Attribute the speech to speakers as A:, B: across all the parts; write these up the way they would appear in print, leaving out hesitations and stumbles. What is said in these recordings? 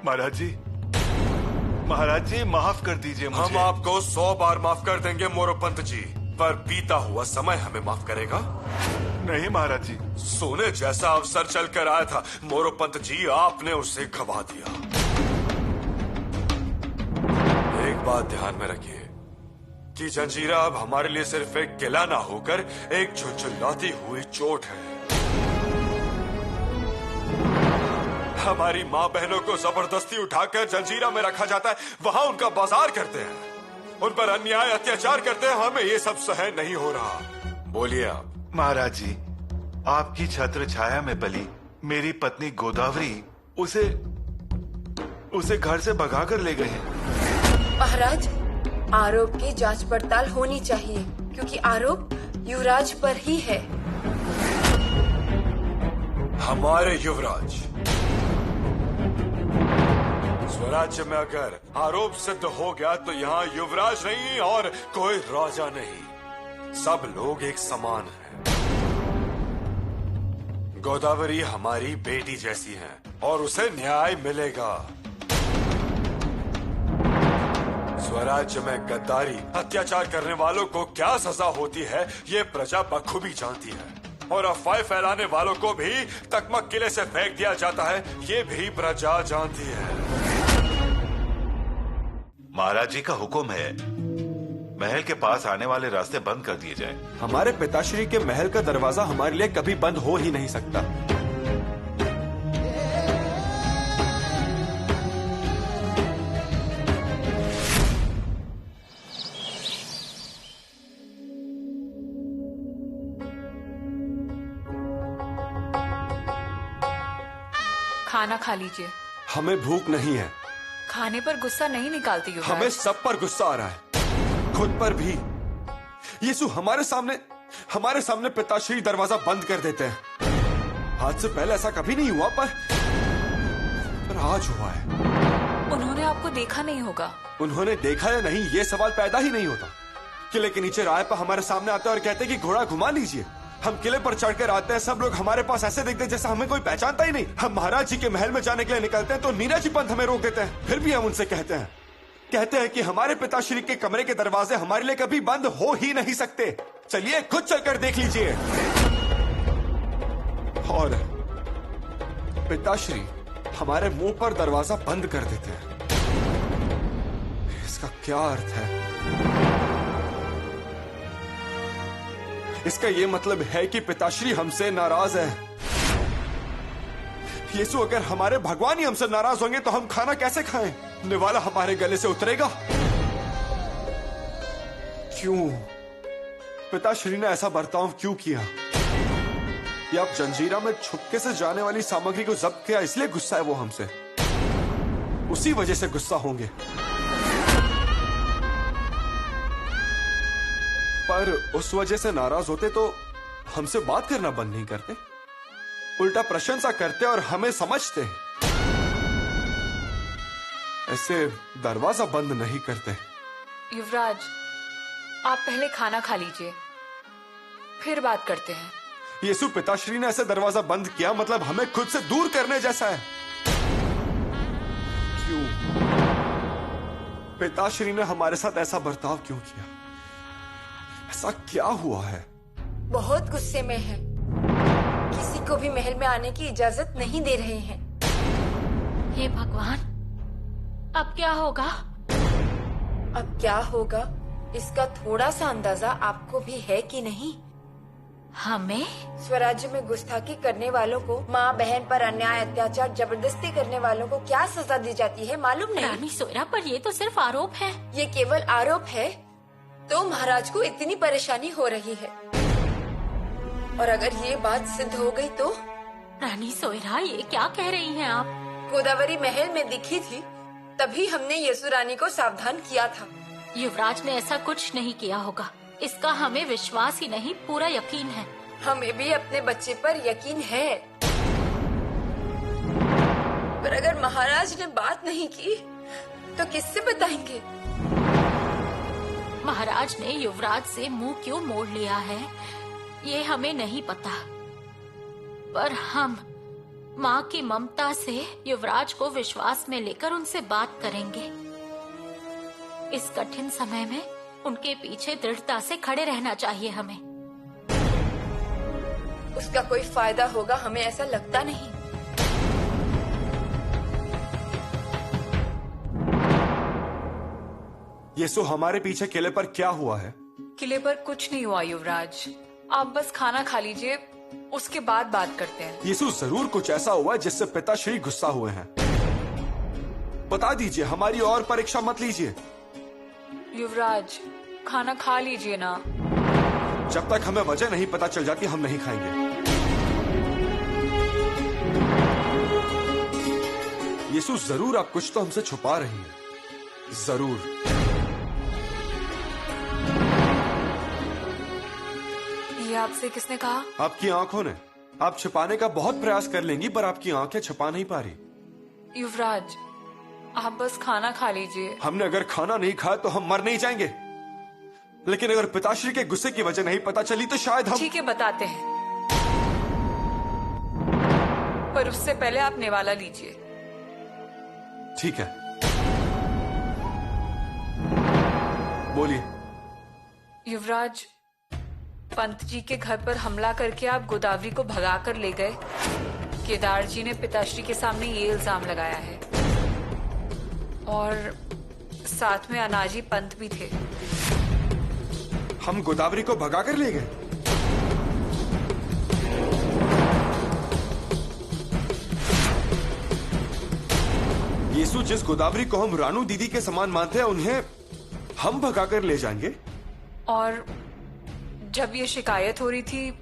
A: महाराज जी माफ कर दीजिए मुझे।
B: हम आपको 100 बार माफ कर देंगे मोरोपंत जी, पर बीता हुआ समय हमें माफ करेगा?
A: नहीं महाराज जी।
B: सोने जैसा अवसर चल कर आया था मोरोपंत जी, आपने उसे गवा दिया। एक बात ध्यान में रखिए कि जंजीरा अब हमारे लिए सिर्फ एक किला ना होकर एक झुलझुलाती हुई चोट है। हमारी माँ बहनों को जबरदस्ती उठाकर जंजीरा में रखा जाता है, वहां उनका बाजार करते हैं, उन पर अन्याय अत्याचार करते हैं। हमें ये सब सहन नहीं हो रहा। बोलिए आप।
A: महाराज जी, आपकी छत्र छाया में पली मेरी पत्नी गोदावरी उसे घर से भगा कर ले गए हैं।
C: महाराज, आरोप की जांच पड़ताल होनी चाहिए, क्योंकि आरोप युवराज पर ही है।
B: हमारे युवराज? स्वराज्य में अगर आरोप सिद्ध हो गया तो यहाँ युवराज नहीं और कोई राजा नहीं, सब लोग एक समान हैं। गोदावरी हमारी बेटी जैसी है और उसे न्याय मिलेगा। स्वराज्य में गद्दारी, अत्याचार करने वालों को क्या सजा होती है ये प्रजा बखूबी जानती है, और अफवाह फैलाने वालों को भी तकमक किले से फेंक दिया जाता है, ये भी प्रजा जानती है।
A: महाराज जी का हुक्म है, महल के पास आने वाले रास्ते बंद कर दिए जाएं।
D: हमारे पिताश्री के महल का दरवाजा हमारे लिए कभी बंद हो ही नहीं सकता।
E: खाना खा लीजिए।
D: हमें भूख नहीं है।
E: खाने पर गुस्सा नहीं निकालती युवराज।
D: हमें सब पर गुस्सा आ रहा है, खुद पर भी। यीशु हमारे सामने पिताश्री दरवाजा बंद कर देते हैं। आज से पहले ऐसा कभी नहीं हुआ, पर आज हुआ है।
E: उन्होंने आपको देखा नहीं होगा।
D: उन्होंने देखा या नहीं ये सवाल पैदा ही नहीं होता। किले के नीचे राय पर हमारे सामने आते हैं और कहते हैं कि घोड़ा घुमा लीजिए। हम किले पर चढ़कर आते हैं, सब लोग हमारे पास ऐसे देखते हैं जैसे हमें कोई पहचानता ही नहीं। हम महाराज जी के महल में जाने के लिए निकलते हैं तो नीरज पंत हमें रोक देते हैं। फिर भी हम उनसे कहते हैं कि हमारे पिताश्री के कमरे के दरवाजे हमारे लिए कभी बंद हो ही नहीं सकते। चलिए खुद चलकर देख लीजिए। और पिताश्री हमारे मुंह पर दरवाजा बंद कर देते हैं। इसका क्या अर्थ है? इसका यह मतलब है कि पिताश्री हमसे नाराज है। यीशु, अगर हमारे भगवान ही हमसे नाराज होंगे तो हम खाना कैसे खाएं? निवाला हमारे गले से उतरेगा? क्यों? पिताश्री ने ऐसा बर्ताव क्यों किया? या अब जंजीरा में छुपके से जाने वाली सामग्री को जब्त किया इसलिए गुस्सा है वो हमसे? उसी वजह से गुस्सा होंगे। पर उस वजह से नाराज होते तो हमसे बात करना बंद नहीं करते, उल्टा प्रशंसा करते और हमें समझते। ऐसे दरवाजा बंद नहीं करते।
E: युवराज, आप पहले खाना खा लीजिए, फिर बात करते हैं।
D: यीशु, पिताश्री ने ऐसे दरवाजा बंद किया मतलब हमें खुद से दूर करने जैसा है। क्यों? पिताश्री ने हमारे साथ ऐसा बर्ताव क्यों किया? ऐसा क्या हुआ है?
C: बहुत गुस्से में है। किसी को भी महल में आने की इजाजत नहीं दे रहे हैं।
F: हे भगवान, अब क्या होगा?
C: अब क्या होगा इसका थोड़ा सा अंदाजा आपको भी है कि नहीं?
F: हमें?
C: स्वराज्य में गुस्ताखी करने वालों को, माँ बहन पर अन्याय अत्याचार जबरदस्ती करने वालों को क्या सजा दी जाती है मालूम नहीं?
F: रानी सोयरा, पर ये तो सिर्फ आरोप है।
C: ये केवल आरोप है तो महाराज को इतनी परेशानी हो रही है, और अगर ये बात सिद्ध हो गई तो?
F: रानी सोयरा, ये क्या कह रही हैं आप?
C: गोदावरी महल में दिखी थी, तभी हमने यीशु रानी को सावधान किया था।
F: युवराज ने ऐसा कुछ नहीं किया होगा, इसका हमें विश्वास ही नहीं, पूरा यकीन है।
C: हमें भी अपने बच्चे पर यकीन है, पर अगर महाराज ने बात नहीं की तो किससे बताएंगे?
F: महाराज ने युवराज से मुंह क्यों मोड़ लिया है ये हमें नहीं पता, पर हम माँ की ममता से युवराज को विश्वास में लेकर उनसे बात करेंगे। इस कठिन समय में उनके पीछे दृढ़ता से खड़े रहना चाहिए हमें।
C: उसका कोई फायदा होगा हमें ऐसा लगता नहीं।
D: यीशु, हमारे पीछे किले पर क्या हुआ है?
E: किले पर कुछ नहीं हुआ युवराज, आप बस खाना खा लीजिए, उसके बाद बात करते हैं।
D: यीशु, जरूर कुछ ऐसा हुआ जिससे पिताश्री गुस्सा हुए हैं। बता दीजिए, हमारी और परीक्षा मत लीजिए।
E: युवराज, खाना खा लीजिए ना।
D: जब तक हमें वजह नहीं पता चल जाती हम नहीं खाएंगे। यीशु, जरूर आप कुछ तो हमसे छुपा रही हैं, जरूर।
E: ये आपसे किसने कहा?
D: आपकी आंखों ने। आप छिपाने का बहुत प्रयास कर लेंगी पर आपकी आंखें छिपा नहीं पा रही।
E: युवराज, आप बस खाना खा लीजिए।
D: हमने अगर खाना नहीं खाया तो हम मर नहीं जाएंगे, लेकिन अगर पिताश्री के गुस्से की वजह नहीं पता चली तो शायद हम।
E: ठीक है, बताते हैं, पर उससे पहले आप निवाला लीजिए।
D: ठीक है, बोलिए।
E: युवराज, पंत जी के घर पर हमला करके आप गोदावरी को भगा कर ले गए। केदार जी ने पिताश्री के सामने ये इल्जाम लगाया है, और साथ में अनाजी पंत भी थे।
D: हम गोदावरी को भगा कर ले गए? यीशु, जिस गोदावरी को हम रानू दीदी के समान मानते हैं उन्हें हम भगा कर ले जाएंगे?
E: और जब ये शिकायत हो रही थी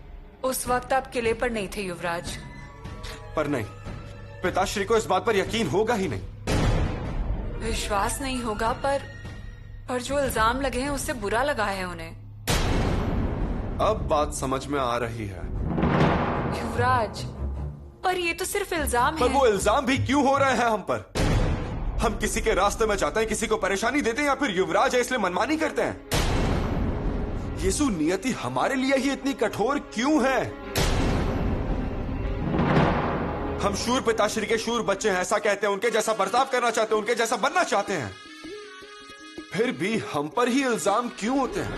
E: उस वक्त आप किले पर नहीं थे युवराज।
D: पर नहीं, पिताश्री को इस बात पर यकीन होगा ही नहीं।
E: विश्वास नहीं होगा, पर जो इल्जाम लगे हैं उससे बुरा लगा है उन्हें।
D: अब बात समझ में आ रही है।
E: युवराज, पर ये तो सिर्फ इल्जाम
D: पर
E: है।
D: वो इल्जाम भी क्यों हो रहे हैं हम पर? हम किसी के रास्ते में जाते हैं, किसी को परेशानी देते हैं, या फिर युवराज है इसलिए मनमानी करते हैं? यीशु, नियति हमारे लिए ही इतनी कठोर क्यों है? हम शूर पिताश्री के शूर बच्चे हैं, ऐसा कहते हैं, उनके जैसा बर्ताव करना चाहते हैं, उनके जैसा बनना चाहते हैं, फिर भी हम पर ही इल्जाम क्यों होते हैं?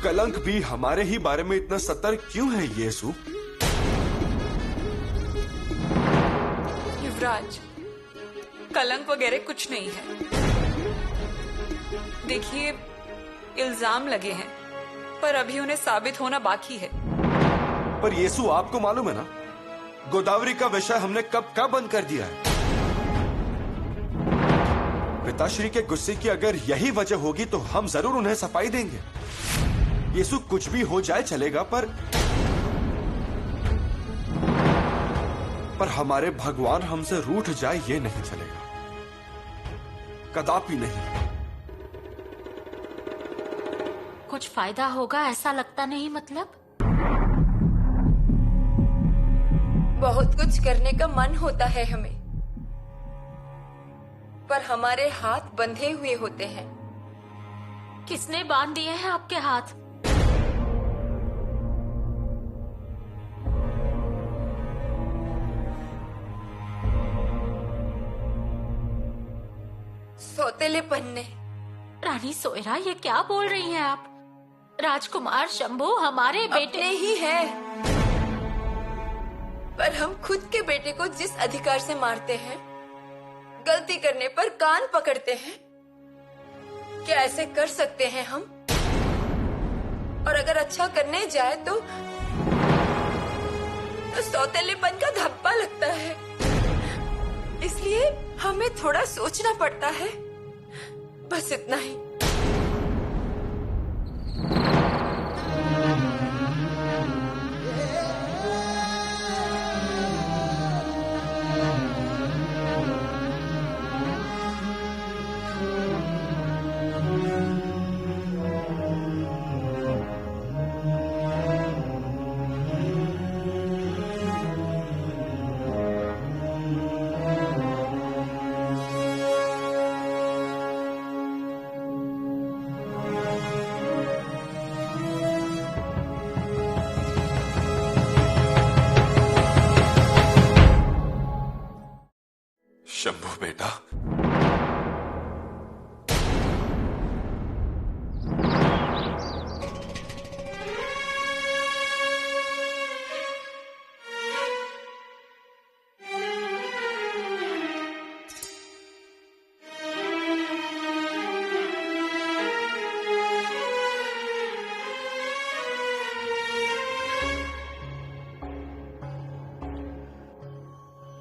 D: कलंक भी हमारे ही बारे में इतना सतर्क क्यों है यीशु?
E: युवराज, कलंक वगैरह कुछ नहीं है। देखिए, इल्जाम लगे हैं, पर अभी उन्हें साबित होना बाकी है।
D: पर यीशु, आपको मालूम है ना, गोदावरी का विषय हमने कब का बंद कर दिया है। पिताश्री के गुस्से की अगर यही वजह होगी तो हम जरूर उन्हें सफाई देंगे। यीशु, कुछ भी हो जाए चलेगा, पर हमारे भगवान हमसे रूठ जाए ये नहीं चलेगा, कदापि नहीं।
F: कुछ फायदा होगा ऐसा लगता नहीं, मतलब?
C: बहुत कुछ करने का मन होता है हमें, पर हमारे हाथ बंधे हुए होते हैं।
F: किसने बांध दिए हैं आपके हाथ?
C: सौतेलेपन ने।
F: रानी सोयरा, ये क्या बोल रही हैं आप? राजकुमार शंभू हमारे बेटे
C: अपने ही है, पर हम खुद के बेटे को जिस अधिकार से मारते हैं, गलती करने पर कान पकड़ते हैं, क्या ऐसे कर सकते हैं हम? और अगर अच्छा करने जाए तो सौतेलेपन का धब्बा लगता है। इसलिए हमें थोड़ा सोचना पड़ता है, बस इतना ही।
B: शंभू बेटा,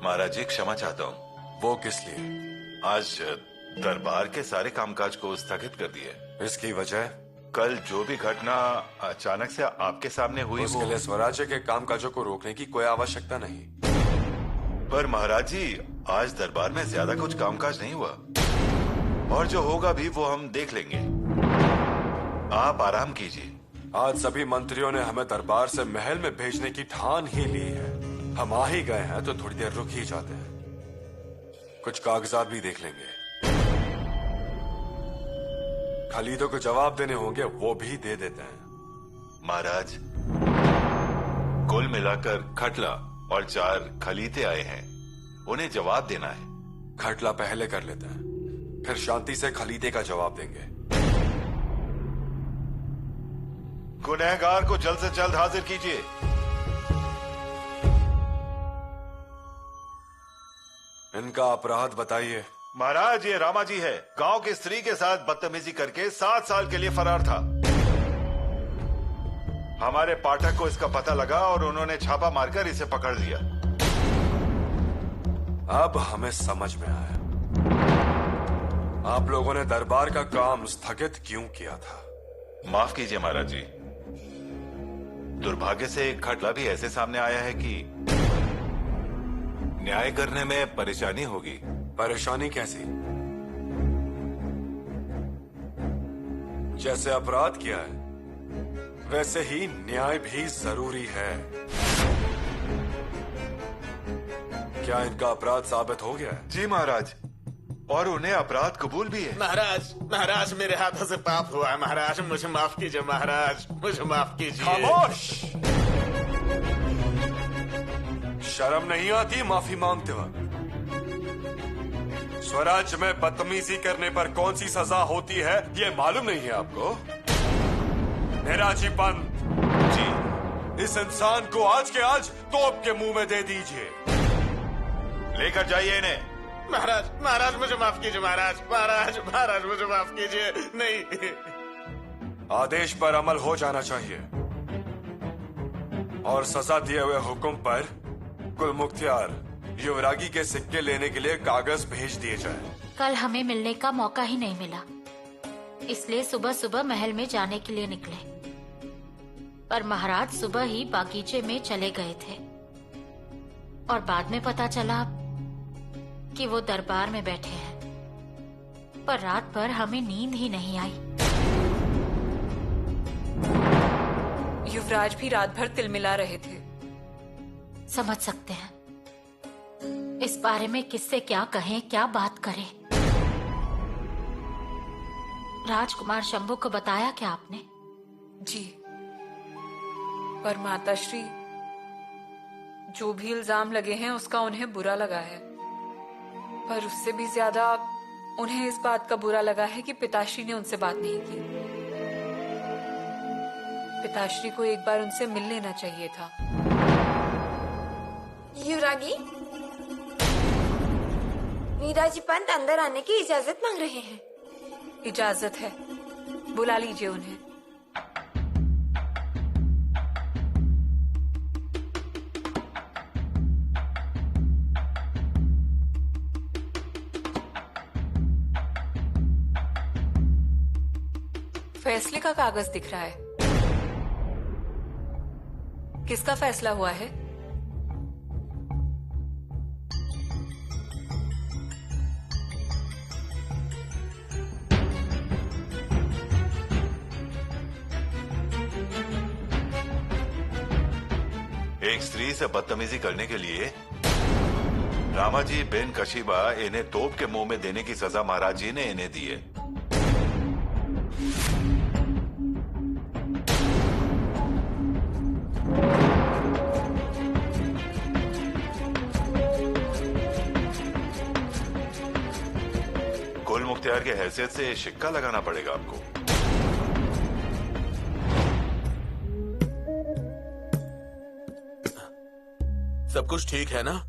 A: महाराज जी क्षमा चाहता हूँ।
B: वो किस लिए?
A: आज दरबार के सारे कामकाज को स्थगित कर दिए।
B: इसकी वजह?
A: कल जो भी घटना अचानक से आपके सामने हुई
B: उसके लिए स्वराज्य के कामकाजों को रोकने की कोई आवश्यकता नहीं।
A: पर महाराज जी आज दरबार में ज्यादा कुछ कामकाज नहीं हुआ, और जो होगा भी वो हम देख लेंगे। आप आराम कीजिए।
B: आज सभी मंत्रियों ने हमें दरबार से महल में भेजने की ठान ही ली है। हम आ ही गए हैं तो थोड़ी देर रुक ही जाते हैं, कुछ कागजात भी देख लेंगे। खलीदों को जवाब देने होंगे, वो भी दे देते हैं।
A: महाराज कुल मिलाकर खटला और 4 खलीते आए हैं, उन्हें जवाब देना है।
B: खटला पहले कर लेते हैं, फिर शांति से खलीदे का जवाब देंगे।
A: गुनहगार को जल्द से जल्द हाजिर कीजिए।
B: इनका अपराध बताइए।
A: महाराज ये रामा जी है, गांव की स्त्री के साथ बदतमीजी करके 7 साल के लिए फरार था। हमारे पाठक को इसका पता लगा और उन्होंने छापा मारकर इसे पकड़ लिया।
B: अब हमें समझ में आया आप लोगों ने दरबार का काम स्थगित क्यों किया था।
A: माफ कीजिए महाराज जी, दुर्भाग्य से एक खटला भी ऐसे सामने आया है कि न्याय करने में परेशानी होगी।
B: परेशानी कैसी? जैसे अपराध किया है वैसे ही न्याय भी जरूरी है। क्या इनका अपराध साबित हो गया है?
A: जी महाराज, और उन्हें अपराध कबूल भी है।
G: महाराज मेरे हाथों से पाप हुआ है। महाराज मुझे माफ कीजिए। महाराज मुझे माफ कीजिए।
B: खामोश! शर्म नहीं आती माफी मांगते वक्त? स्वराज्य में बदतमीजी करने पर कौन सी सजा होती है ये मालूम नहीं है आपको? नेराजी पंत जी, इस इंसान को आज के आज तोप के मुंह में दे दीजिए।
A: लेकर जाइए इन्हें।
G: महाराज मुझे माफ कीजिए। महाराज मुझे माफ कीजिए। नहीं,
B: आदेश पर अमल हो जाना चाहिए और सजा दिए हुए हुक्म पर कुल मुख्तियार युवरागी के सिक्के लेने के लिए कागज भेज दिए जाए।
F: कल हमें मिलने का मौका ही नहीं मिला, इसलिए सुबह सुबह महल में जाने के लिए निकले, पर महाराज सुबह ही बागीचे में चले गए थे और बाद में पता चला कि वो दरबार में बैठे हैं। पर रात भर हमें नींद ही नहीं आई।
E: युवराज भी रात भर तिलमिला रहे थे।
F: समझ सकते हैं इस बारे में किससे क्या कहें, क्या बात करें। राजकुमार शंभू को बताया क्या आपने?
E: जी, पर माताश्री जो भी इल्जाम लगे हैं उसका उन्हें बुरा लगा है, पर उससे भी ज्यादा उन्हें इस बात का बुरा लगा है कि पिताश्री ने उनसे बात नहीं की। पिताश्री को एक बार उनसे मिल लेना चाहिए था।
C: युवरागी, नीराजी पंत अंदर आने की इजाजत मांग रहे हैं।
E: इजाजत है, बुला लीजिए उन्हें। फैसले का कागज दिख रहा है। किसका फैसला हुआ है?
A: एक स्त्री से बदतमीजी करने के लिए रामाजी बिन कशीबा इन्हें तोप के मुंह में देने की सजा महाराज जी ने इन्हें दी है। मुख्तियार की हैसियत से शिक्का लगाना पड़ेगा आपको।
G: सब कुछ ठीक है ना?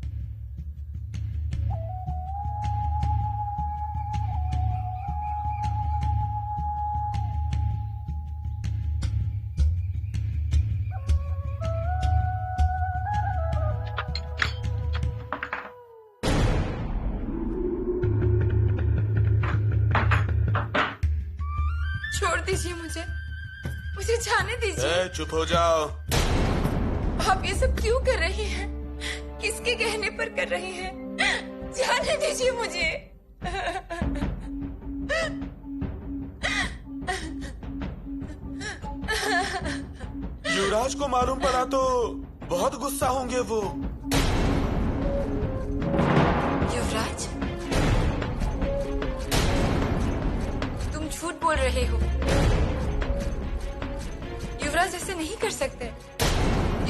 C: छोड़ दीजिए मुझे जाने दीजिए।
G: चुप हो जाओ।
C: आप ये सब क्यों कर रही हैं? किसके कहने पर कर रही हैं? जाने दीजिए मुझे।
G: युवराज को मालूम पड़ा तो बहुत गुस्सा होंगे वो।
C: युवराज, तुम झूठ बोल रहे हो। युवराज ऐसे नहीं कर सकते।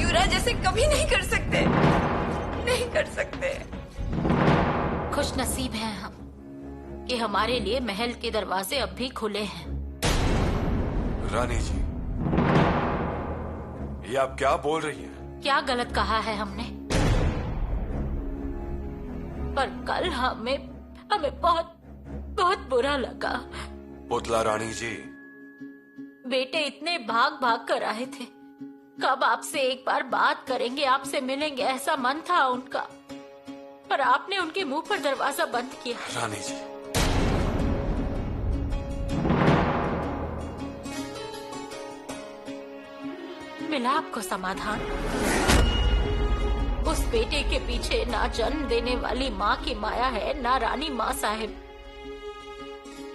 C: युवराज ऐसे कभी नहीं कर सकते। नहीं कर सकते।
F: खुश नसीब हैं हम कि हमारे लिए महल के दरवाजे अब भी खुले हैं।
D: रानी जी, ये आप क्या बोल रही हैं?
F: क्या गलत कहा है हमने? पर कल हमें बहुत बहुत बुरा लगा।
D: पुतला रानी जी,
F: बेटे इतने भाग भाग कर आए थे। कब आपसे एक बार बात करेंगे, आपसे मिलेंगे, ऐसा मन था उनका। पर आपने उनके मुंह पर दरवाजा बंद किया।
D: रानी जी,
F: मिला आपको समाधान? उस बेटे के पीछे ना जन्म देने वाली माँ की माया है, ना रानी माँ साहिब।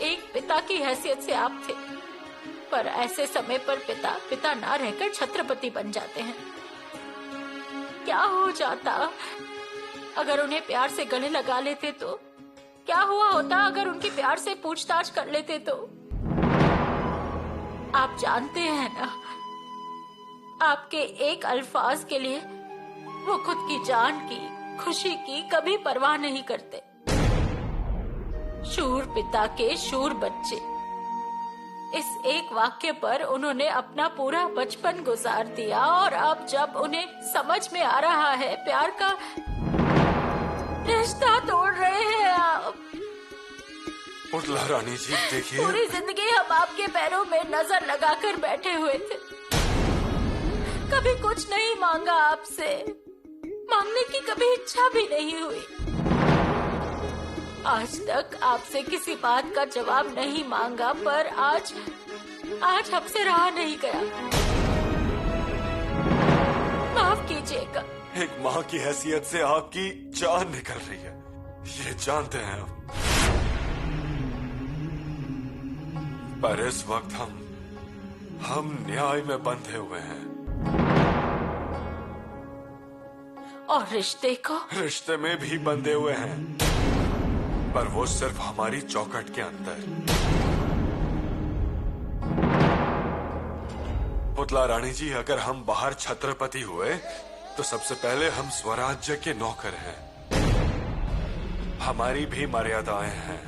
F: एक पिता की हैसियत से आप थे, पर ऐसे समय पर पिता ना रहकर छत्रपति बन जाते हैं। क्या हो जाता अगर उन्हें प्यार से गले लगा लेते तो? क्या हुआ होता अगर उनकी प्यार से पूछताछ कर लेते तो? आप जानते हैं ना, आपके एक अल्फाज के लिए वो खुद की जान की, खुशी की कभी परवाह नहीं करते। शूर पिता के शूर बच्चे। इस एक वाक्य पर उन्होंने अपना पूरा बचपन गुजार दिया, और अब जब उन्हें समझ में आ रहा है प्यार का रिश्ता तोड़ रहे हैं आप।
D: पुतला रानी जी, देखिए,
F: पूरी जिंदगी हम आपके पैरों में नजर लगाकर बैठे हुए थे। कभी कुछ नहीं मांगा आपसे, मांगने की कभी इच्छा भी नहीं हुई। आज तक आपसे किसी बात का जवाब नहीं मांगा, पर आज हमसे रहा नहीं गया। माफ कीजिएगा।
D: एक माँ की हैसियत से आपकी जान निकल रही है, ये जानते हैं हम। पर इस वक्त हम न्याय में बंधे हुए हैं,
F: और रिश्ते में भी बंधे हुए हैं,
D: पर वो सिर्फ हमारी चौखट के अंदर। पुतला रानी जी, अगर हम बाहर छत्रपति हुए तो सबसे पहले हम स्वराज्य के नौकर हैं। हमारी भी मर्यादाएं हैं।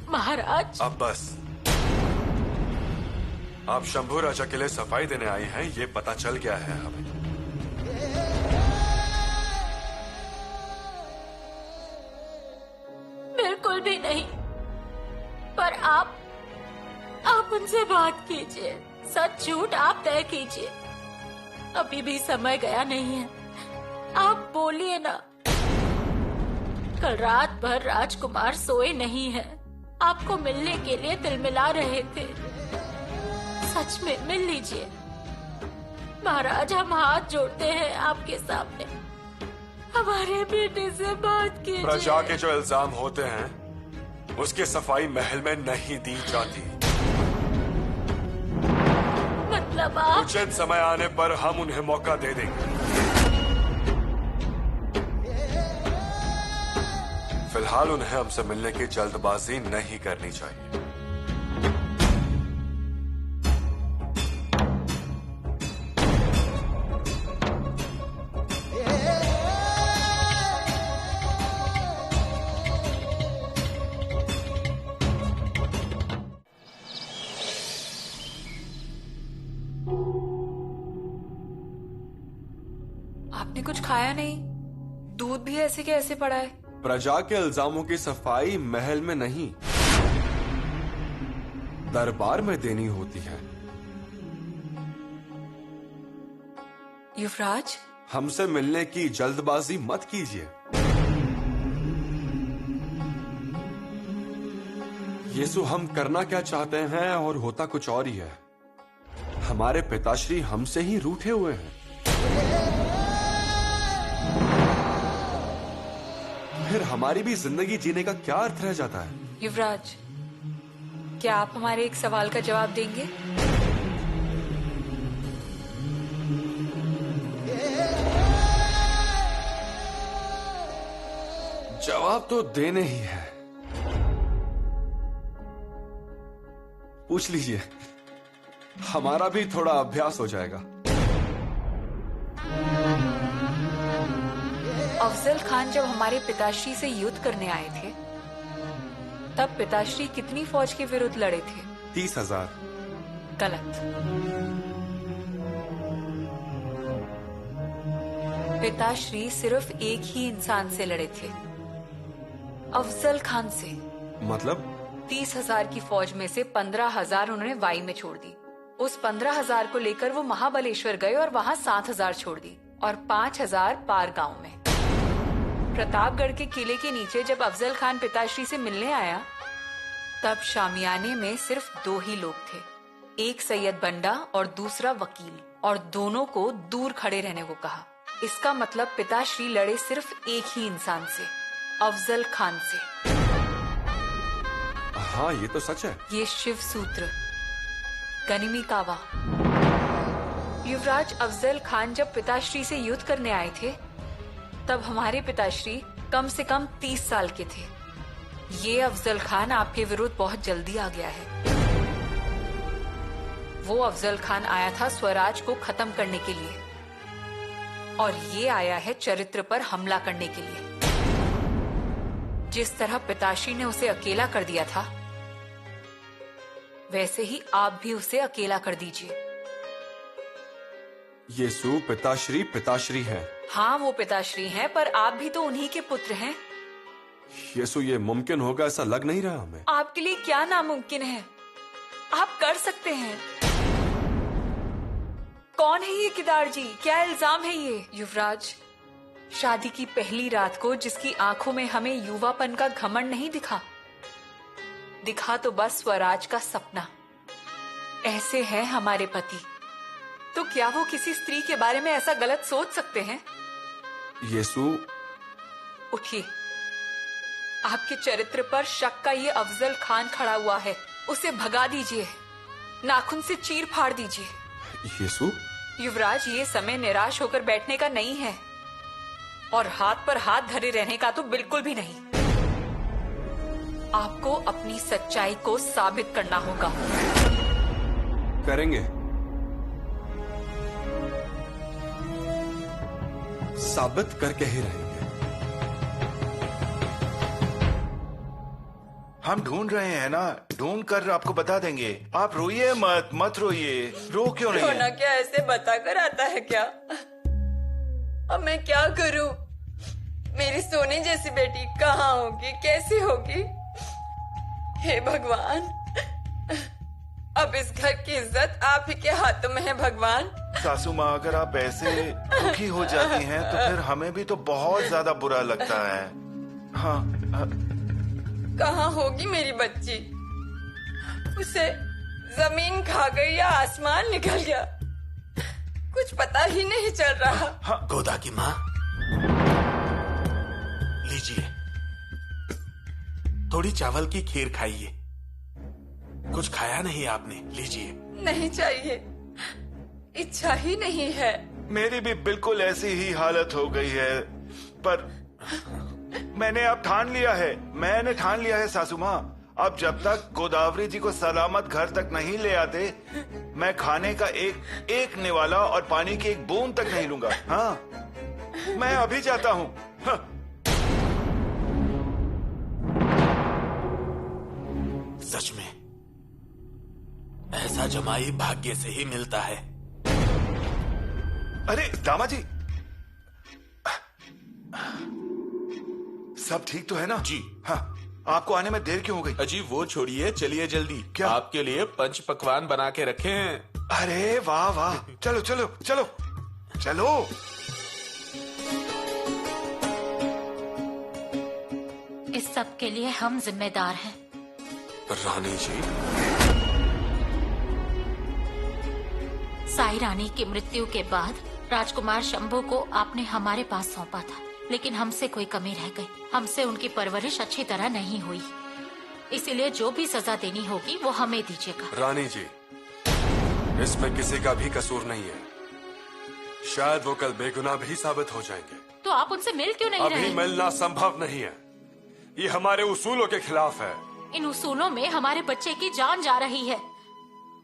F: महाराज,
D: अब बस, आप शंभू राजा के लिए सफाई देने आई हैं, ये पता चल गया है हमें।
F: बिल्कुल भी नहीं। पर आप उनसे बात कीजिए, सच झूठ आप तय कीजिए। अभी भी समय गया नहीं है। आप बोलिए ना। कल रात भर राजकुमार सोए नहीं हैं। आपको मिलने के लिए तिलमिला रहे थे। सच में मिल लीजिए महाराज, हम हाथ जोड़ते हैं आपके सामने। हमारे बेटे से बात कीजिए।
D: प्रजा के जो इल्जाम होते हैं उसकी सफाई महल में नहीं दी जाती।
F: मतलब आप?
D: उचित समय आने पर हम उन्हें मौका दे देंगे। फिलहाल उन्हें हमसे मिलने की जल्दबाजी नहीं करनी चाहिए।
E: कुछ खाया नहीं, दूध भी ऐसे के ऐसे पड़ा है।
D: प्रजा के इल्जामों की सफाई महल में नहीं, दरबार में देनी होती है।
E: युवराज,
D: हमसे मिलने की जल्दबाजी मत कीजिए। यीशु, हम करना क्या चाहते हैं और होता कुछ और ही है। हमारे पिताश्री हमसे ही रूठे हुए हैं। फिर हमारी भी जिंदगी जीने का क्या अर्थ रह जाता है?
E: युवराज, क्या आप हमारे एक सवाल का जवाब देंगे?
D: जवाब तो देने ही है। पूछ लीजिए, हमारा भी थोड़ा अभ्यास हो जाएगा।
E: अफजल खान जब हमारे पिताश्री से युद्ध करने आए थे, तब पिताश्री कितनी फौज के विरुद्ध लड़े थे?
D: 30,000।
E: गलत। पिताश्री सिर्फ एक ही इंसान से लड़े थे, अफजल खान से।
D: मतलब?
E: 30,000 की फौज में से 15,000 उन्होंने वाई में छोड़ दी। उस 15,000 को लेकर वो महाबलेश्वर गए और वहां 7,000 छोड़ दी और 5,000 पार गांव में। प्रतापगढ़ के किले के नीचे जब अफजल खान पिताश्री से मिलने आया, तब शामियाने में सिर्फ 2 ही लोग थे, एक सैयद बंडा और दूसरा वकील, और दोनों को दूर खड़े रहने को कहा। इसका मतलब पिताश्री लड़े सिर्फ एक ही इंसान से, अफजल खान से।
D: हाँ, ये तो सच है।
E: ये शिव सूत्र, गनिमी कावा। युवराज, अफजल खान जब पिताश्री से युद्ध करने आए थे, तब हमारे पिताश्री कम से कम 30 साल के थे। ये अफजल खान आपके विरुद्ध बहुत जल्दी आ गया है। वो अफजल खान आया था स्वराज को खत्म करने के लिए, और ये आया है चरित्र पर हमला करने के लिए। जिस तरह पिताश्री ने उसे अकेला कर दिया था, वैसे ही आप भी उसे अकेला कर दीजिए।
D: यीशु, पिताश्री पिताश्री है।
E: हाँ, वो पिताश्री हैं, पर आप भी तो उन्हीं के पुत्र हैं।
D: यीशु, ये मुमकिन होगा ऐसा लग नहीं रहा हमें।
E: आपके लिए क्या नामुमकिन है? आप कर सकते हैं। कौन है ये किदार जी? क्या इल्जाम है ये? युवराज, शादी की पहली रात को जिसकी आंखों में हमें युवापन का घमंड नहीं दिखा तो बस स्वराज का सपना। ऐसे हैं हमारे पति, तो क्या वो किसी स्त्री के बारे में ऐसा गलत सोच सकते हैं?
D: यीशु,
E: उठिए। आपके चरित्र पर शक का ये अफजल खान खड़ा हुआ है, उसे भगा दीजिए, नाखून से चीर फाड़ दीजिए।
D: यीशु?
E: युवराज, ये समय निराश होकर बैठने का नहीं है, और हाथ पर हाथ धरे रहने का तो बिल्कुल भी नहीं। आपको अपनी सच्चाई को साबित करना होगा।
D: करेंगे। साबित करके ही रहेंगे।
A: हम ढूंढ रहे हैं ना, ढूंढ कर आपको बता देंगे। आप रोइए मत रोइए। रो क्यों नहीं
C: रोना
A: है?
C: क्या ऐसे बताकर आता है क्या? अब मैं क्या करूं? मेरी सोने जैसी बेटी कहाँ होगी, कैसी होगी? हे भगवान, अब इस घर की इज्जत आप ही के हाथों में है भगवान।
A: सासू माँ, अगर आप ऐसे दुखी हो जाती हैं तो फिर हमें भी तो बहुत ज्यादा बुरा लगता है। हाँ,
C: कहाँ होगी मेरी बच्ची? उसे जमीन खा गई या आसमान निकल गया, कुछ पता ही नहीं चल रहा।
G: गोदा की माँ, लीजिए, थोड़ी चावल की खीर खाइए। कुछ खाया नहीं आपने, लीजिए।
C: नहीं चाहिए, इच्छा ही नहीं है।
A: मेरी भी बिल्कुल ऐसी ही हालत हो गई है, पर मैंने अब ठान लिया है सासू माँ, अब जब तक गोदावरी जी को सलामत घर तक नहीं ले आते, मैं खाने का एक निवाला और पानी की एक बूंद तक नहीं लूंगा। हाँ, मैं अभी जाता हूँ। हाँ।
G: सच में ऐसा जमाई भाग्य से ही मिलता है।
A: अरे दामाजी, सब ठीक तो है ना?
H: जी।
A: हाँ, आपको आने में देर क्यों हो गई?
H: अजी वो छोड़िए, चलिए जल्दी।
A: क्या?
H: आपके लिए पंच पकवान बना के रखे हैं।
A: अरे वाह वाह, चलो चलो चलो चलो।
F: इस सब के लिए हम जिम्मेदार हैं।
B: रानी जी,
F: साई रानी की मृत्यु के बाद राजकुमार शंभू को आपने हमारे पास सौंपा था, लेकिन हमसे कोई कमी रह गई। हमसे उनकी परवरिश अच्छी तरह नहीं हुई, इसीलिए जो भी सजा देनी होगी वो हमें दीजिएगा।
B: रानी जी, इसमें किसी का भी कसूर नहीं है। शायद वो कल बेगुनाह भी साबित हो जाएंगे।
F: तो आप उनसे मिल क्यों नहीं
B: अभी
F: रहे?
B: मिलना संभव नहीं है। ये हमारे उसूलों के खिलाफ है।
F: इन उसूलों में हमारे बच्चे की जान जा रही है,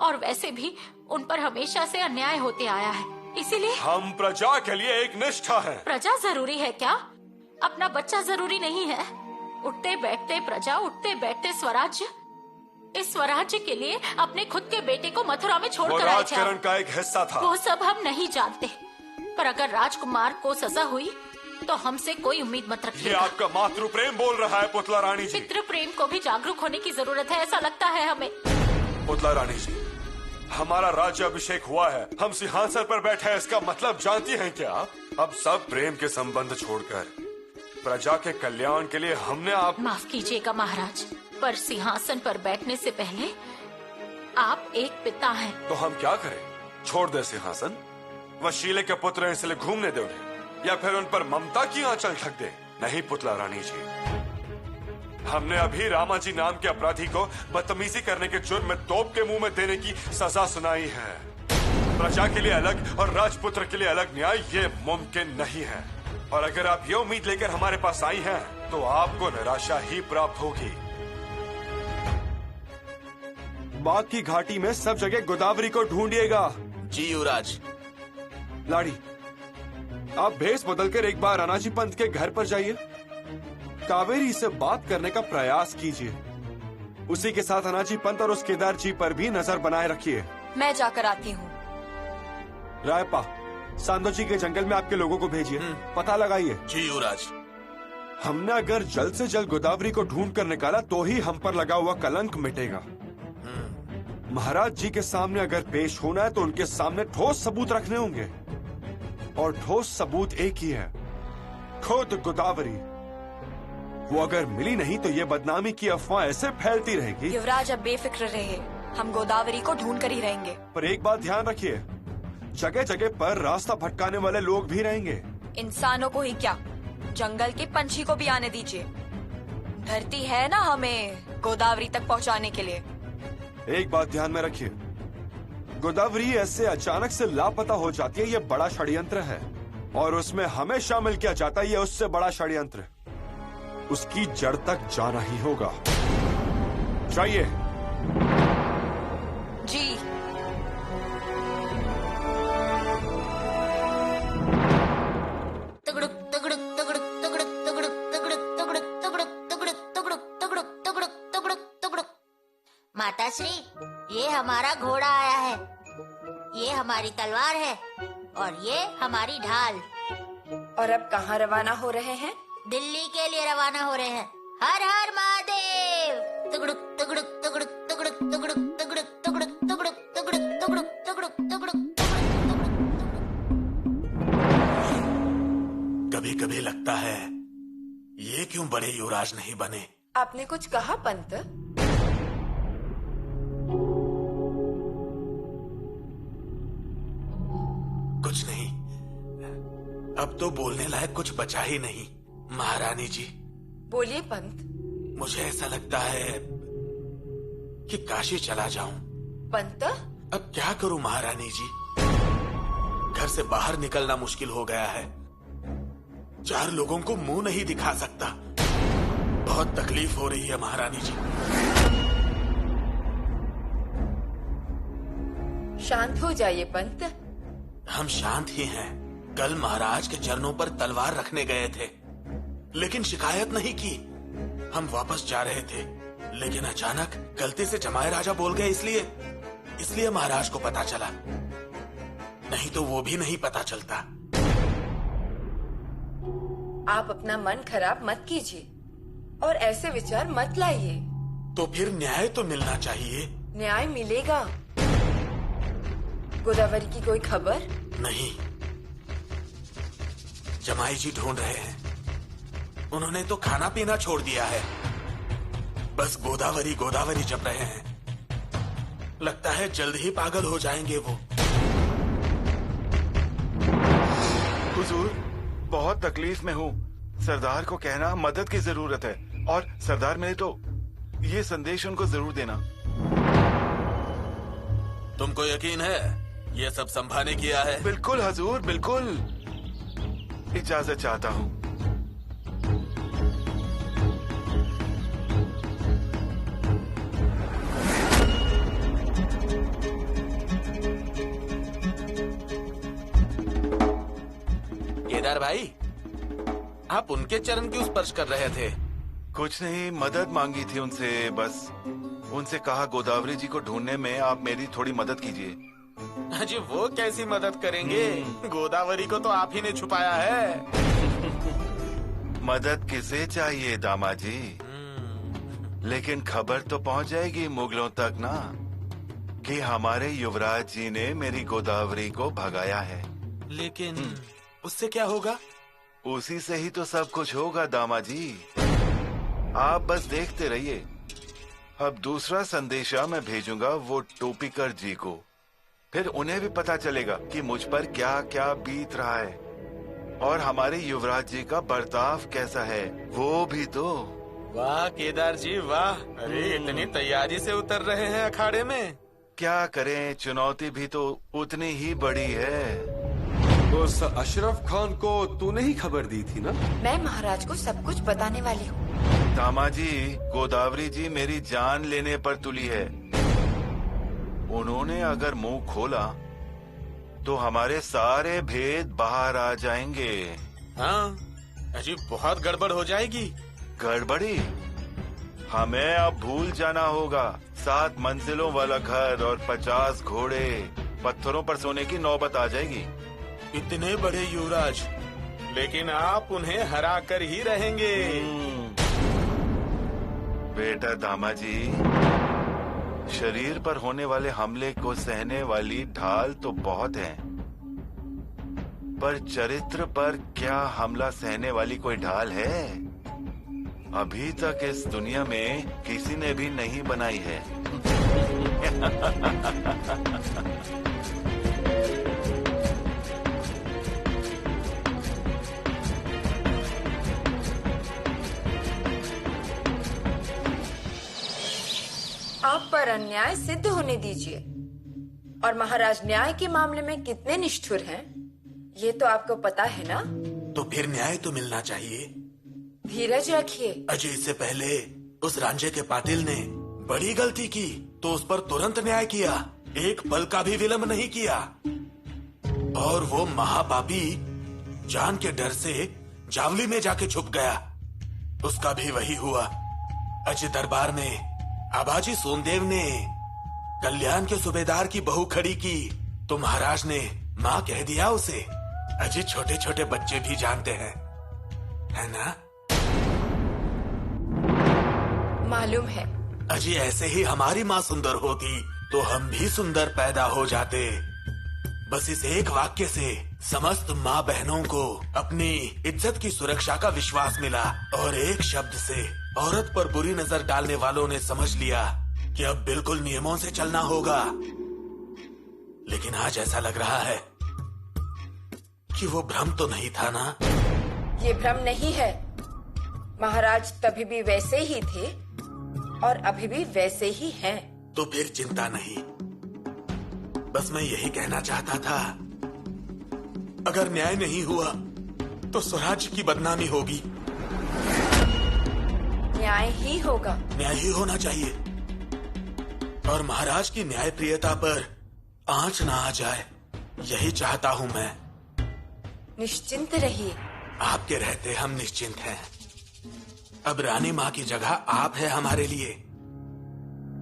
F: और वैसे भी उन पर हमेशा से अन्याय होते आया है, इसीलिए
B: हम प्रजा के लिए एक निष्ठा है।
F: प्रजा जरूरी है क्या? अपना बच्चा जरूरी नहीं है? उठते बैठते प्रजा, उठते बैठते स्वराज्य। इस स्वराज्य के लिए अपने खुद के बेटे को मथुरा में
B: वो
F: छोड़कर आए थे
B: राजकरण
F: आप।
B: का एक हिस्सा था।
F: वो सब हम नहीं जानते, पर अगर राजकुमार को सजा हुई तो हमसे कोई उम्मीद मत
B: ये
F: रखिएगा।
B: आपका मातृ प्रेम बोल रहा है पुतला रानी जी।
F: पितृ प्रेम को भी जागरूक होने की जरूरत है, ऐसा लगता है हमें।
B: पुतला रानी जी, हमारा राज्य अभिषेक हुआ है, हम सिंहासन पर बैठे हैं, इसका मतलब जानती हैं क्या? अब सब प्रेम के संबंध छोड़कर प्रजा के कल्याण के लिए हमने आप
F: माफ कीजिएगा महाराज, पर सिंहासन पर बैठने से पहले आप एक पिता हैं।
B: तो हम क्या करें? छोड़ दे सिंहासन? वशीले के पुत्र हैं इसलिए घूमने दे उन्हें, या फिर उन पर ममता की आंचल ढक दे? नहीं पुतला रानी जी, हमने अभी रामा जी नाम के अपराधी को बदतमीजी करने के जुर्म में तोप के मुंह में देने की सजा सुनाई है। प्रजा के लिए अलग और राजपुत्र के लिए अलग न्याय ये मुमकिन नहीं है। और अगर आप ये उम्मीद लेकर हमारे पास आई हैं, तो आपको निराशा ही प्राप्त होगी।
D: बाग की घाटी में सब जगह गोदावरी को ढूंढिएगा।
H: जी युवराज।
D: लाड़ी, आप भेष बदलकर एक बार अनाजी पंत के घर पर जाइए, कावेरी से बात करने का प्रयास कीजिए। उसी के साथ अनाजी पंत और उस केदार जी पर भी नजर बनाए रखिए।
C: मैं जाकर आती हूँ।
D: रायपा, सांदो जी के जंगल में आपके लोगों को भेजिए, पता लगाइए।
H: जी युवराज।
D: हमने अगर जल्द से जल्द गोदावरी को ढूंढ कर निकाला तो ही हम पर लगा हुआ कलंक मिटेगा। महाराज जी के सामने अगर पेश होना है तो उनके सामने ठोस सबूत रखने होंगे, और ठोस सबूत एक ही है, खुद गोदावरी। वो अगर मिली नहीं तो ये बदनामी की अफवाह ऐसे फैलती रहेगी।
C: युवराज, अब बेफिक्र रहे, हम गोदावरी को ढूंढ कर ही रहेंगे।
D: पर एक बात ध्यान रखिए, जगह जगह पर रास्ता भटकाने वाले लोग भी रहेंगे।
C: इंसानों को ही क्या, जंगल के पंछी को भी आने दीजिए। धरती है ना हमें गोदावरी तक पहुंचाने के लिए।
D: एक बात ध्यान में रखिए, गोदावरी ऐसे अचानक से लापता हो जाती है, ये बड़ा षड्यंत्र है, और उसमें हमें शामिल किया जाता है, ये उससे बड़ा षड्यंत्र। उसकी जड़ तक जाना ही होगा। चाहिए
C: जी।
F: तगड़ुक तगड़ुक तगड़ुक तगड़ुक तगड़ुक तगड़ुक तगड़ुक तगड़ुक तगड़ुक तगड़ुक तगड़ुक तगड़ुक तगड़ुक तगड़ुक।
I: माताश्री, ये हमारा घोड़ा आया है, ये हमारी तलवार है, और ये हमारी ढाल।
C: और अब कहाँ रवाना हो रहे हैं?
I: दिल्ली के लिए रवाना हो रहे हैं। हर हर महादेव। तगड़ुक तगड़ुक तगड़ुक तगड़ुक तगड़ुक तगड़ुक तगड़ुक तगड़ुक तगड़ुक तगड़ुक तगड़ुक तगड़ुक।
H: कभी कभी लगता है ये क्यों बड़े युवराज नहीं बने।
C: आपने कुछ कहा पंत?
H: कुछ नहीं, अब तो बोलने लायक कुछ बचा ही नहीं। महारानी जी,
C: बोलिए पंत।
H: मुझे ऐसा लगता है कि काशी चला जाऊं।
C: पंत,
H: अब क्या करूं महारानी जी, घर से बाहर निकलना मुश्किल हो गया है। 4 लोगों को मुंह नहीं दिखा सकता। बहुत तकलीफ हो रही है महारानी जी।
C: शांत हो जाइए पंत।
H: हम शांत ही हैं। कल महाराज के चरणों पर तलवार रखने गए थे, लेकिन शिकायत नहीं की। हम वापस जा रहे थे, लेकिन अचानक गलती से जमाए राजा बोल गए, इसलिए महाराज को पता चला, नहीं तो वो भी नहीं पता चलता।
C: आप अपना मन खराब मत कीजिए और ऐसे विचार मत लाइए।
H: तो फिर न्याय तो मिलना चाहिए।
C: न्याय मिलेगा। गोदावरी की कोई खबर?
H: नहीं, जमाई जी ढूंढ रहे हैं। उन्होंने तो खाना पीना छोड़ दिया है, बस गोदावरी गोदावरी जप रहे हैं। लगता है जल्द ही पागल हो जाएंगे वो।
A: हुजूर, बहुत तकलीफ में हूँ। सरदार को कहना मदद की जरूरत है, और सरदार मिले तो ये संदेश उनको जरूर देना।
H: तुमको यकीन है ये सब संभा ने किया है?
A: बिल्कुल हुजूर, बिल्कुल। इजाजत चाहता हूँ।
H: केदार भाई, आप उनके चरण क्यों स्पर्श कर रहे थे?
A: कुछ नहीं, मदद मांगी थी उनसे बस। उनसे कहा गोदावरी जी को ढूंढने में आप मेरी थोड़ी मदद कीजिए।
H: जी वो कैसी मदद करेंगे? गोदावरी को तो आप ही ने छुपाया है।
A: मदद किसे चाहिए दामाजी, लेकिन खबर तो पहुंच जाएगी मुगलों तक ना, कि हमारे युवराज जी ने मेरी गोदावरी को भगाया है।
H: लेकिन उससे क्या होगा?
A: उसी से ही तो सब कुछ होगा दामाजी। आप बस देखते रहिए। अब दूसरा संदेशा मैं भेजूंगा वो टोपीकर जी को। फिर उन्हें भी पता चलेगा कि मुझ पर क्या क्या बीत रहा है, और हमारे युवराज जी का बर्ताव कैसा है वो भी तो।
H: वाह केदार जी वाह! अरे इतनी तैयारी से उतर रहे हैं अखाड़े में।
A: क्या करें, चुनौती भी तो उतनी ही बड़ी है।
D: उस अशरफ खान को तूने ही खबर दी थी ना?
C: मैं महाराज को सब कुछ बताने वाली हूँ।
A: दामाजी, गोदावरी जी मेरी जान लेने पर तुली है। उन्होंने अगर मुंह खोला तो हमारे सारे भेद बाहर आ जाएंगे।
H: हाँ, अजी बहुत गड़बड़ हो जाएगी।
A: गड़बड़ी? हमें अब भूल जाना होगा। 7 मंजिलों वाला घर और 50 घोड़े, पत्थरों पर सोने की नौबत आ जाएगी।
H: इतने बड़े युवराज, लेकिन आप उन्हें हरा कर ही रहेंगे।
A: बेटा दामाजी, शरीर पर होने वाले हमले को सहने वाली ढाल तो बहुत है, पर चरित्र पर क्या हमला सहने वाली कोई ढाल है? अभी तक इस दुनिया में किसी ने भी नहीं बनाई है।
C: आप पर अन्याय सिद्ध होने दीजिए। और महाराज न्याय के मामले में कितने निष्ठुर हैं, ये तो आपको पता है ना?
H: तो फिर न्याय तो मिलना चाहिए।
C: धीरज रखिए।
H: अजय, इससे पहले उस रांझे के पाटिल ने बड़ी गलती की तो उस पर तुरंत न्याय किया, एक पल का भी विलंब नहीं किया। और वो महापापी जान के डर से जावली में जाके छुप गया, उसका भी वही हुआ। अजय दरबार में आबाजी सोनदेव ने कल्याण के सूबेदार की बहू खड़ी की तो महाराज ने माँ कह दिया उसे। अजय छोटे छोटे बच्चे भी जानते हैं, है ना?
C: मालूम है।
H: अजय ऐसे ही हमारी माँ सुंदर होती तो हम भी सुंदर पैदा हो जाते। बस इस एक वाक्य से समस्त माँ बहनों को अपनी इज्जत की सुरक्षा का विश्वास मिला, और एक शब्द से औरत पर बुरी नजर डालने वालों ने समझ लिया कि अब बिल्कुल नियमों से चलना होगा। लेकिन आज ऐसा लग रहा है कि वो भ्रम तो नहीं था ना?
C: ये भ्रम नहीं है। महाराज तभी भी वैसे ही थे और अभी भी वैसे ही हैं।
H: तो फिर चिंता नहीं। बस मैं यही कहना चाहता था, अगर न्याय नहीं हुआ तो स्वराज्य की बदनामी होगी।
C: न्याय ही होगा।
H: न्याय ही होना चाहिए, और महाराज की न्यायप्रियता पर आंच ना आ जाए, यही चाहता हूँ मैं।
C: निश्चिंत रहिए।
H: आपके रहते हम निश्चिंत हैं। अब रानी माँ की जगह आप है हमारे लिए।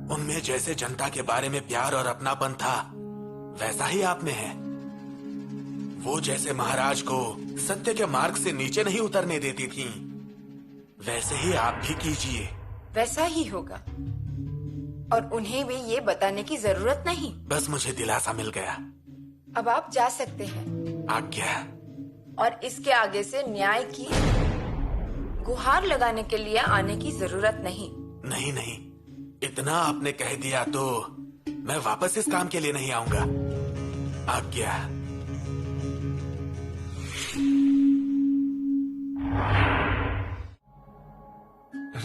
H: उनमें जैसे जनता के बारे में प्यार और अपनापन था, वैसा ही आप में है। वो जैसे महाराज को सत्य के मार्ग से नीचे नहीं उतरने देती थीं, वैसे ही आप भी कीजिए।
C: वैसा ही होगा, और उन्हें भी ये बताने की जरूरत नहीं।
H: बस मुझे दिलासा मिल गया।
C: अब आप जा सकते हैं।
H: आज्ञा।
C: और इसके आगे से न्याय की गुहार लगाने के लिए आने की जरूरत नहीं।
H: नहीं नहीं, इतना आपने कह दिया तो मैं वापस इस काम के लिए नहीं आऊंगा। आज्ञा।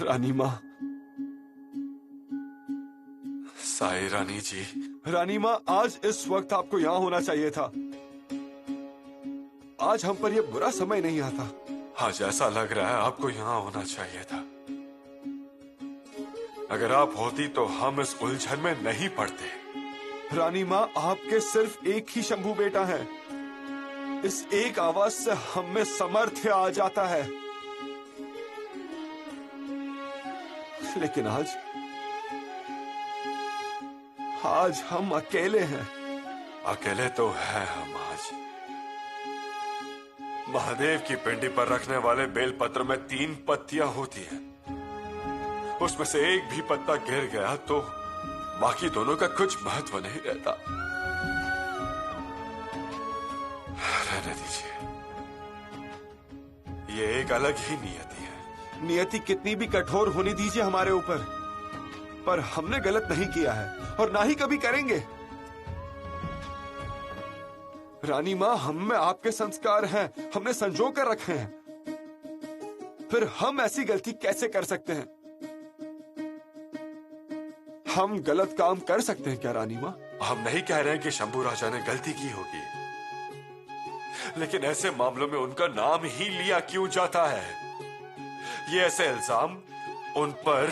D: रानी माँ।
B: साई रानी जी।
D: रानी माँ, आज इस वक्त आपको यहाँ होना चाहिए था। आज हम पर यह बुरा समय नहीं आता।
B: आज ऐसा लग रहा है आपको यहाँ होना चाहिए था। अगर आप होती तो हम इस उलझन में नहीं पड़ते।
D: रानी माँ, आपके सिर्फ एक ही शंभू बेटा है। इस एक आवाज से हम में सामर्थ्य आ जाता है। लेकिन आज हम अकेले हैं।
B: अकेले तो हैं हम आज। महादेव की पिंडी पर रखने वाले बेलपत्र में 3 पत्तियां होती हैं। उसमें से एक भी पत्ता गिर गया तो बाकी दोनों का कुछ महत्व नहीं रहता। रहने दीजिए, ये एक अलग ही नियति है।
D: नियति कितनी भी कठोर होने दीजिए हमारे ऊपर, पर हमने गलत नहीं किया है और ना ही कभी करेंगे। रानी माँ, हम में आपके संस्कार हैं, हमने संजो कर रखे हैं, फिर हम ऐसी गलती कैसे कर सकते हैं? हम गलत काम कर सकते हैं क्या रानी माँ?
B: हम नहीं कह रहे हैं कि शंभू राजा ने गलती की होगी, लेकिन ऐसे मामलों में उनका नाम ही लिया क्यों जाता है? ये ऐसे इल्जाम उन पर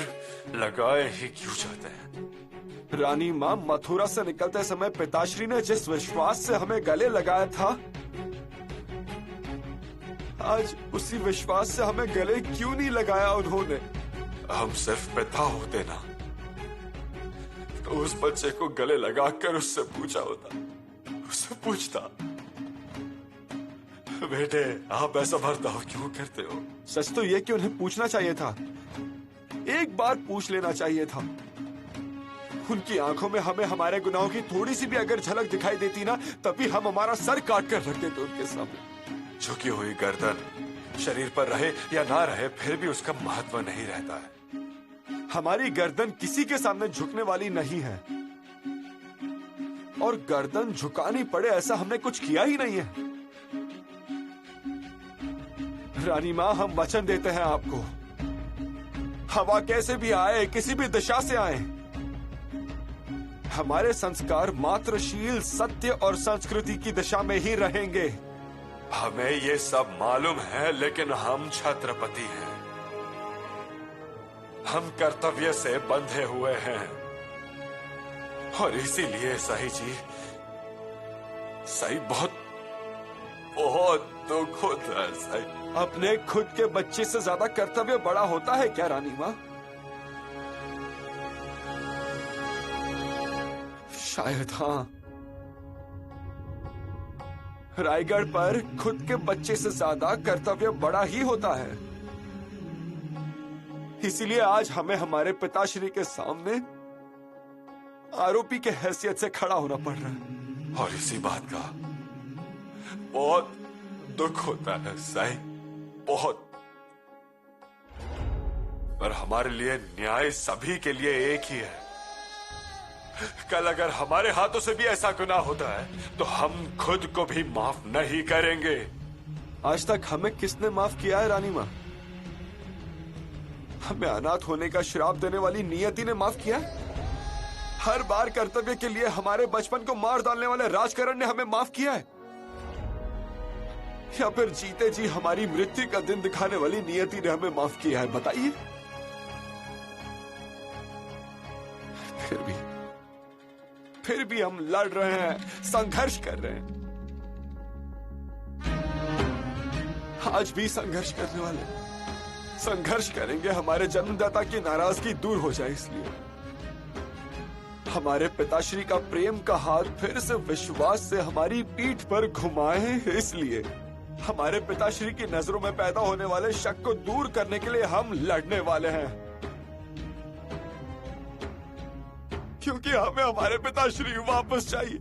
B: लगाए ही क्यों जाते हैं?
D: रानी माँ, मथुरा से निकलते समय पिताश्री ने जिस विश्वास से हमें गले लगाया था, आज उसी विश्वास से हमें गले क्यों नहीं लगाया उन्होंने?
B: हम सिर्फ पिता होते ना तो उस बच्चे को गले लगाकर उससे पूछा होता, उससे पूछता, बेटे आप ऐसा बर्ताव क्यों करते हो?
D: सच तो ये कि उन्हें पूछना चाहिए था, एक बार पूछ लेना चाहिए था। उनकी आंखों में हमें हमारे गुनाहों की थोड़ी सी भी अगर झलक दिखाई देती ना, तभी हम हमारा सर काट कर रख देते उनके सामने।
B: झुकी हुई गर्दन शरीर पर रहे या ना रहे, फिर भी उसका महत्व नहीं रहता है।
D: हमारी गर्दन किसी के सामने झुकने वाली नहीं है, और गर्दन झुकानी पड़े ऐसा हमने कुछ किया ही नहीं है। रानी माँ, हम वचन देते हैं आपको, हवा कैसे भी आए, किसी भी दिशा से आए, हमारे संस्कार मात्रशील, सत्य और संस्कृति की दिशा में ही रहेंगे।
B: हमें ये सब मालूम है, लेकिन हम छत्रपति हैं, हम कर्तव्य से बंधे हुए हैं, और इसीलिए सही जी, सही बहुत बहुत दुख होता है। सही
D: अपने खुद के बच्चे से ज्यादा कर्तव्य बड़ा होता है क्या रानी माँ? शायद हाँ। रायगढ़ पर खुद के बच्चे से ज्यादा कर्तव्य बड़ा ही होता है। इसीलिए आज हमें हमारे पिताश्री के सामने आरोपी के हैसियत से खड़ा होना पड़ रहा है।
B: और इसी बात का बहुत दुख होता है साईं, बहुत। पर हमारे लिए न्याय सभी के लिए एक ही है। कल अगर हमारे हाथों से भी ऐसा गुनाह होता है तो हम खुद को भी माफ नहीं करेंगे।
D: आज तक हमें किसने माफ किया है रानी माँ? हमें अनाथ होने का श्राप देने वाली नियति ने माफ किया है? हर बार कर्तव्य के लिए हमारे बचपन को मार डालने वाले राजकरण ने हमें माफ किया है? या फिर जीते जी हमारी मृत्यु का दिन दिखाने वाली नियति ने हमें माफ किया है? बताइए। फिर भी हम लड़ रहे हैं, संघर्ष कर रहे हैं। आज भी संघर्ष करने वाले, संघर्ष करेंगे हमारे जन्मदाता की नाराजगी दूर हो जाए। इसलिए हमारे पिताश्री का प्रेम का हाथ फिर से विश्वास से हमारी पीठ पर घुमाए, इसलिए हमारे पिताश्री की नजरों में पैदा होने वाले शक को दूर करने के लिए हम लड़ने वाले हैं, क्योंकि हमें हमारे पिताश्री वापस चाहिए।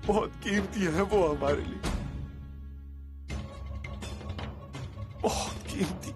D: बहुत कीमती है वो हमारे लिए, बहुत कीमती।